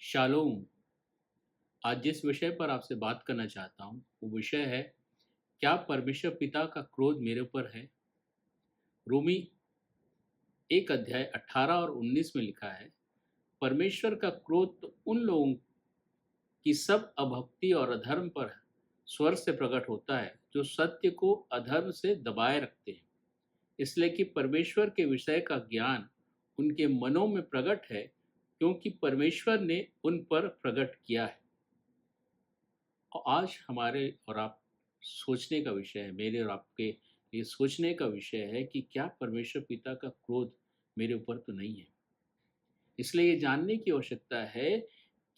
Shalom. आज जिस विषय पर आपसे बात करना चाहता हूँ वो विषय है, क्या परमेश्वर पिता का क्रोध मेरे ऊपर है। रोमी 1 अध्याय 18 और 19 में लिखा है, परमेश्वर का क्रोध तो उन लोगों की सब अभक्ति और अधर्म पर स्वर से प्रकट होता है जो सत्य को अधर्म से दबाए रखते हैं, इसलिए कि परमेश्वर के विषय का ज्ञान उनके मनों में प्रकट है, क्योंकि परमेश्वर ने उन पर प्रकट किया है। और आज हमारे और आप सोचने का विषय है, मेरे और आपके लिए सोचने का विषय है कि क्या परमेश्वर पिता का क्रोध मेरे ऊपर तो नहीं है। इसलिए ये जानने की आवश्यकता है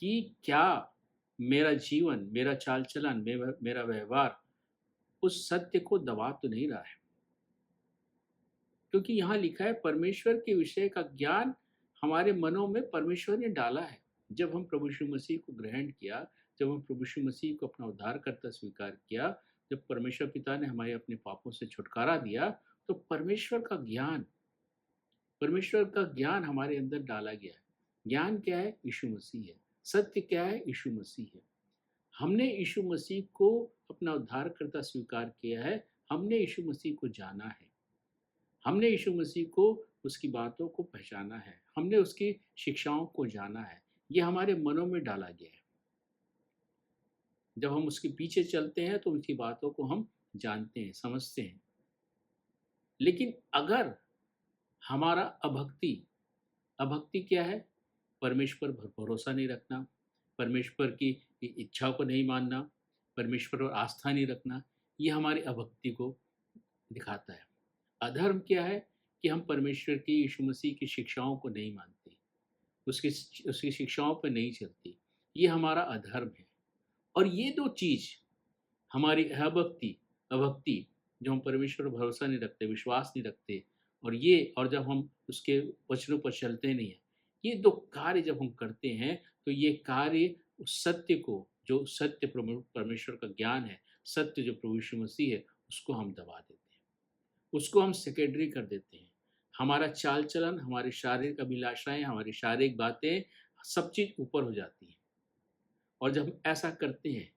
कि क्या मेरा जीवन, मेरा चाल चलन, मेरा व्यवहार उस सत्य को दबा तो नहीं रहा है। क्योंकि यहाँ लिखा है, परमेश्वर के विषय का ज्ञान हमारे मनों में परमेश्वर ने डाला है। जब हम प्रभु यीशु मसीह को ग्रहण किया, जब हम प्रभु यीशु मसीह को अपना उद्धारकर्ता स्वीकार किया, जब परमेश्वर पिता ने हमारे अपने पापों से छुटकारा दिया, तो परमेश्वर का ज्ञान हमारे अंदर डाला गया है। ज्ञान क्या है? यीशु मसीह है। सत्य क्या है? यीशु मसीह है। हमने यीशु मसीह को अपना उद्धारकर्ता स्वीकार किया है, हमने यीशु मसीह को जाना है, हमने यीशु मसीह को, उसकी बातों को पहचाना है, हमने उसकी शिक्षाओं को जाना है। ये हमारे मनों में डाला गया है। जब हम उसके पीछे चलते हैं तो उसकी बातों को हम जानते हैं, समझते हैं। लेकिन अगर हमारा अभक्ति क्या है? परमेश्वर पर भरोसा नहीं रखना, परमेश्वर की इच्छा को नहीं मानना, परमेश्वर पर आस्था नहीं रखना, ये हमारी अभक्ति को दिखाता है। अधर्म क्या है? कि हम परमेश्वर की, यीशु मसीह की शिक्षाओं को नहीं मानते, उसकी उसकी शिक्षाओं पर नहीं चलती, ये हमारा अधर्म है। और ये दो चीज़, हमारी अभक्ति, जो हम परमेश्वर पर भरोसा नहीं रखते, विश्वास नहीं रखते, और जब हम उसके वचनों पर चलते नहीं हैं, ये दो कार्य जब हम करते हैं, तो ये कार्य उस सत्य को, जो सत्य परमेश्वर का ज्ञान है, सत्य जो प्रभु यीशु मसीह है, उसको हम दबा देते हैं, उसको हम सेकेंडरी कर देते हैं। हमारा चाल चलन, हमारी शारीरिक अभिलाषाएं, हमारी शारीरिक बातें, सब चीज़ ऊपर हो जाती हैं। और जब हम ऐसा करते हैं,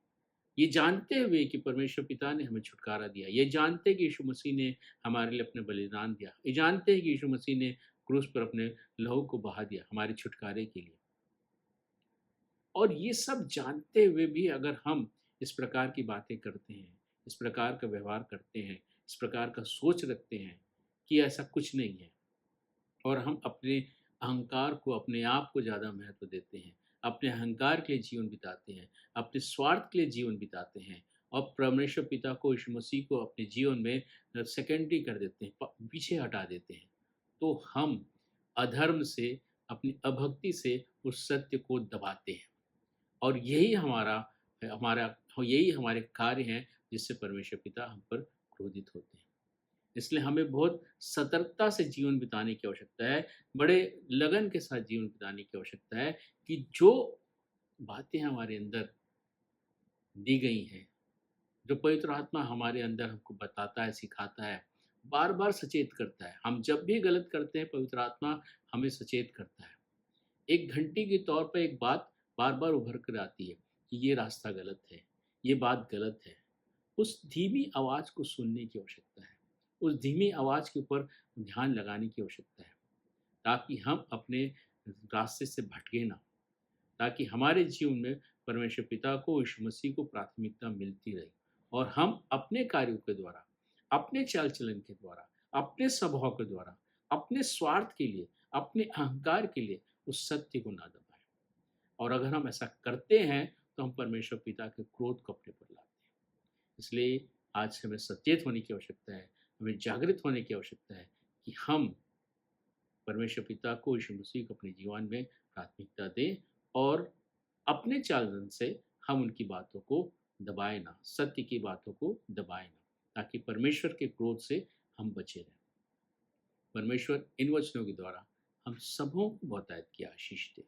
ये जानते हुए कि परमेश्वर पिता ने हमें छुटकारा दिया, ये जानते हैं कि यीशु मसीह ने हमारे लिए अपने बलिदान दिया, ये जानते हैं कि यीशु मसीह ने क्रूस पर अपने लहू को बहा दिया हमारे छुटकारे के लिए, और ये सब जानते हुए भी अगर हम इस प्रकार की बातें करते हैं, इस प्रकार का व्यवहार करते हैं, इस प्रकार का सोच रखते हैं कि ऐसा कुछ नहीं है, और हम अपने अहंकार को, अपने आप को ज़्यादा महत्व देते हैं, अपने अहंकार के लिए जीवन बिताते हैं, अपने स्वार्थ के लिए जीवन बिताते हैं, और परमेश्वर पिता को, यीशु मसीह को अपने जीवन में सेकेंडरी कर देते हैं, पीछे हटा देते हैं, तो हम अधर्म से, अपनी अभक्ति से उस सत्य को दबाते हैं। और हमारा यही हमारे कार्य हैं जिससे परमेश्वर पिता हम पर क्रोधित होते हैं। इसलिए हमें बहुत सतर्कता से जीवन बिताने की आवश्यकता है, बड़े लगन के साथ जीवन बिताने की आवश्यकता है, कि जो बातें हमारे अंदर दी गई हैं, जो पवित्र आत्मा हमारे अंदर हमको बताता है, सिखाता है, बार बार सचेत करता है। हम जब भी गलत करते हैं, पवित्र आत्मा हमें सचेत करता है। एक घंटी के तौर पर एक बात बार बार उभर कर आती है कि ये रास्ता गलत है, ये बात गलत है। उस धीमी आवाज़ को सुनने की आवश्यकता है, उस धीमी आवाज़ के ऊपर ध्यान लगाने की आवश्यकता है, ताकि हम अपने रास्ते से भटके ना, ताकि हमारे जीवन में परमेश्वर पिता को, यीशु मसीह को प्राथमिकता मिलती रहे, और हम अपने कार्यों के द्वारा, अपने चाल चलन के द्वारा, अपने स्वभाव के द्वारा, अपने स्वार्थ के लिए, अपने अहंकार के लिए उस सत्य को ना दबाएं। और अगर हम ऐसा करते हैं तो हम परमेश्वर पिता के क्रोध को अपने पर लाते हैं। इसलिए आज हमें सचेत होने की आवश्यकता है, हमें जागृत होने की आवश्यकता है कि हम परमेश्वर पिता को, यीशु मसीह को अपने जीवन में प्राथमिकता दें, और अपने चाल से हम उनकी बातों को दबाए ना, सत्य की बातों को दबाए ना, ताकि परमेश्वर के क्रोध से हम बचे रहें। परमेश्वर इन वचनों के द्वारा हम सबों को बहुतायत की आशीष दे।